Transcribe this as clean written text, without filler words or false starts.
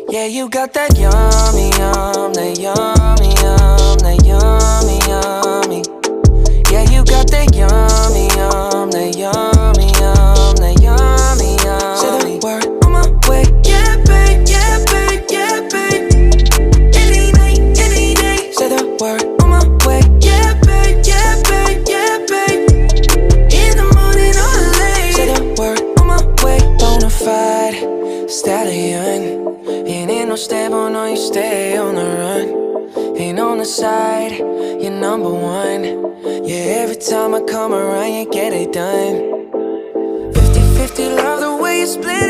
Yeah, you got that yummy, that yummy, that yummy, yummy. Yeah, you got that yummy, that yummy, that yummy, yummy. Say the word on my way. Yeah, babe, yeah, babe, yeah, babe. Any night, any day. Say the word on my way. Yeah, babe, yeah, babe, yeah, babe. In the morning or late. Say the word on my way. Bonafide stallion. Ain't no stable, no, you stay on the run. Ain't on the side, you're number one. Yeah, every time I come around, you get it done. 50-50, love the way you split it.